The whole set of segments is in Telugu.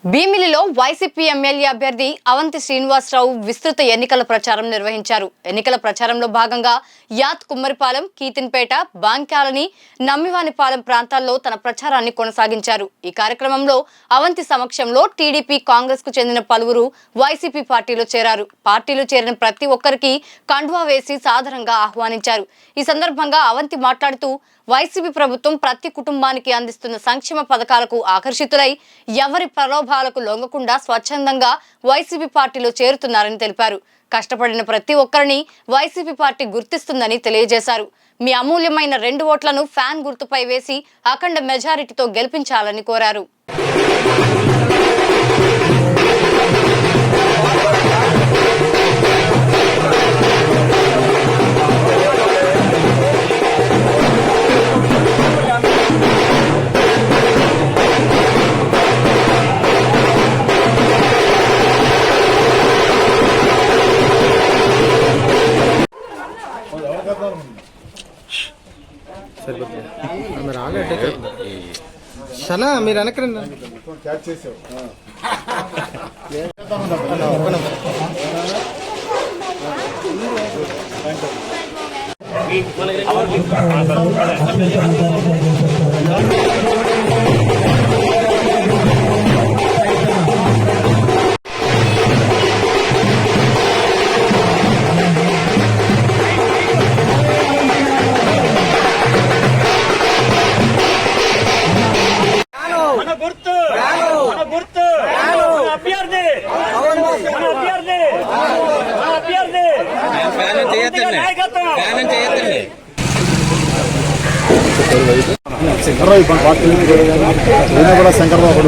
భీమిలిలో వైసీపీ ఎమ్మెల్యే అభ్యర్థి అవంతి శ్రీనివాసరావు విస్తృత ఎన్నికల ప్రచారం నిర్వహించారు. ఎన్నికల ప్రచారంలో భాగంగా యాత్ కుమ్మరిపాలెం, కీతిన్పేట, బాంకాలని, నమ్మివానిపాలెం ప్రాంతాల్లో తన ప్రచారాన్ని కొనసాగించారు. ఈ కార్యక్రమంలో అవంతి సమక్షంలో టీడీపీ, కాంగ్రెస్ కు చెందిన పలువురు వైసీపీ పార్టీలో చేరారు. పార్టీలో చేరిన ప్రతి ఒక్కరికి కండువా వేసి సాదరంగా ఆహ్వానించారు. ఈ సందర్భంగా అవంతి మాట్లాడుతూ వైసీపీ ప్రభుత్వం ప్రతి కుటుంబానికి అందిస్తున్న సంక్షేమ పథకాలకు ఆకర్షితులై ఎవరి ప్రలోభాలకు లొంగకుండా స్వచ్ఛందంగా వైసీపీ పార్టీలో చేరుతున్నారని తెలిపారు. కష్టపడిన ప్రతి ఒక్కరిని వైసీపీ పార్టీ గుర్తిస్తుందని తెలియజేశారు. మీ అమూల్యమైన 2 ఓట్లను ఫ్యాన్ గుర్తుపై వేసి అఖండ మెజారిటీతో గెలిపించాలని కోరారు. సనా మీరు వెనకరండి. శంకర్బాబు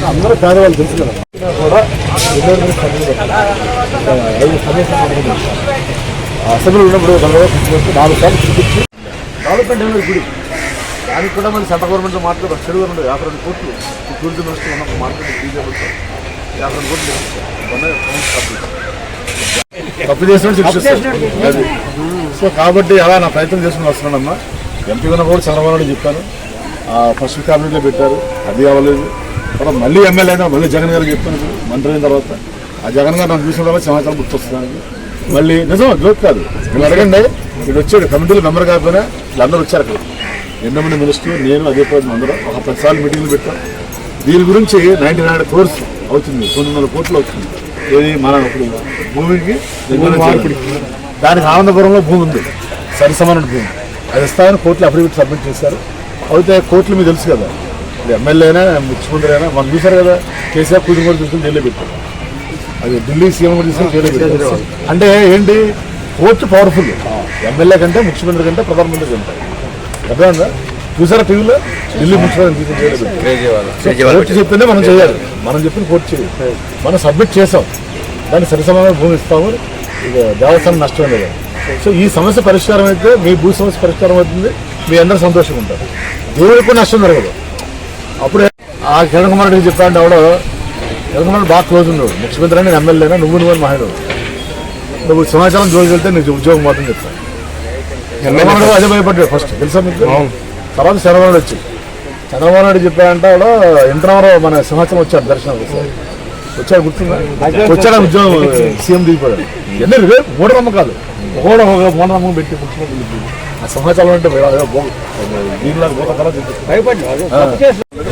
అందరూ పేదవాళ్ళు తెలుసు కదా కూడా అసెంబ్లీ ఉన్నప్పుడు 4 సార్లు చూపించి డెవలప్మెంట్ ఏమైనా గుడి దానికి కూడా మన సెంట్రల్ గవర్నమెంట్లో మాట్లాడు చెడు గవర్నమెంట్ 52 కోట్లు టూరిజం మినిస్టర్ ఉన్నప్పుడు మాట్లాడి బీజేపీ 52 కోట్లు తప్పు చేసిన సో కాబట్టి అలా నా ప్రయత్నం చేసుకుని వస్తున్నానమ్మా. ఎంపీ ఉన్న కూడా చంద్రబాబు నాయుడు చెప్పాను, ఫస్ట్ క్యాబినెట్లో పెట్టారు, అది అవ్వలేదు. తర్వాత మళ్ళీ ఎమ్మెల్యే అయినా మళ్ళీ జగన్ గారికి చెప్తాను. మంత్రి అయిన తర్వాత ఆ జగన్ గారు నాకు చూసిన తర్వాత సమాచారం గుర్తొస్తున్నాను. మళ్ళీ నిజం జోక్ కాదు, మీరు అడగండి. ఇక్కడ వచ్చాడు కమిటీలో మెంబర్ కాకపోయినా వీళ్ళందరూ వచ్చారు. అక్కడ ఎండమంది మినిస్టర్, నేను అదే ప్రభుత్వం అందరూ ఒక 10 సార్లు మీటింగ్లు పెట్టాం. దీని గురించి 99 crores అవుతుంది, 900 కోట్లు అవుతుంది. ఏది మన ఇప్పుడు భూమికి దానికి ఆనందపురంలో భూమి ఉంది, సరిసమాన భూమి, అది ఇస్తామని కోర్టులో అఫిడవిట్ సబ్మిట్ చేశారు. అయితే కోర్టులు మీకు తెలుసు కదా, ఎమ్మెల్యే అయినా ముఖ్యమంత్రి అయినా మనం చూశారు కదా, కేసీఆర్ కూతురు తీసుకుని జైల్లో పెట్టారు, అది ఢిల్లీ సీఎం కూడా తీసుకుని జైల్లో పెట్టారు. అంటే ఏంటి, కోర్టు పవర్ఫుల్, ఎమ్మెల్యే కంటే ముఖ్యమంత్రి కంటే ప్రధానమంత్రి కంటే. అర్థమైందా? చూసారా టీవీలో, ఢిల్లీ ముఖ్యమంత్రి తీసుకుని జైల్లో పెట్టారు. కోర్టు చెప్తేనే మనం చేయాలి, మనం చెప్పిన కోర్టు చేయాలి. మనం సబ్మిట్ చేసాం, దాన్ని సరిసమాన భూమి ఇస్తాము, ఇక దేవస్థానం నష్టం లేదు. సో ఈ సమస్య పరిష్కారం అయితే మీ భూ సమస్య పరిష్కారం అవుతుంది, మీ అందరూ సంతోషంగా ఉంటారు, దేవుడికి కూడా నష్టం జరగదు. అప్పుడే ఆ కిరణ్ కుమార్ రెడ్డికి చెప్పాలంటే ఎవడో, కిరణ్ కుమార్ బాగా క్లోజ్ ఉన్నాడు, ముఖ్యమంత్రి అని ఎమ్మెల్యే అయినా నువ్వు మహిళ, నువ్వు సమాచారం జోలికి వెళ్తే నీకు ఉద్యోగం మాత్రం చెప్తాను. చంద్రబాబు అదే భయపడ్డాడు ఫస్ట్, తెలుసా మీకు? తర్వాత చంద్రబాబు వచ్చి చంద్రబాబు నాయుడు చెప్పారంటే ఆవిడ ఇంటర్వరం మన సింహాచలం వచ్చాడు, దర్శనం వచ్చాడు, గుర్తుందా? వచ్చాడు ఉద్యోగం, సీఎం దిగిపోయాడు. ఎన్ని మూఢనమ్మకాలు, ఒక మూఢనమ్మకం పెట్టి ముఖ్యమంత్రి ఆ సింహాచలం అంటే దీనిలాగా భయపడి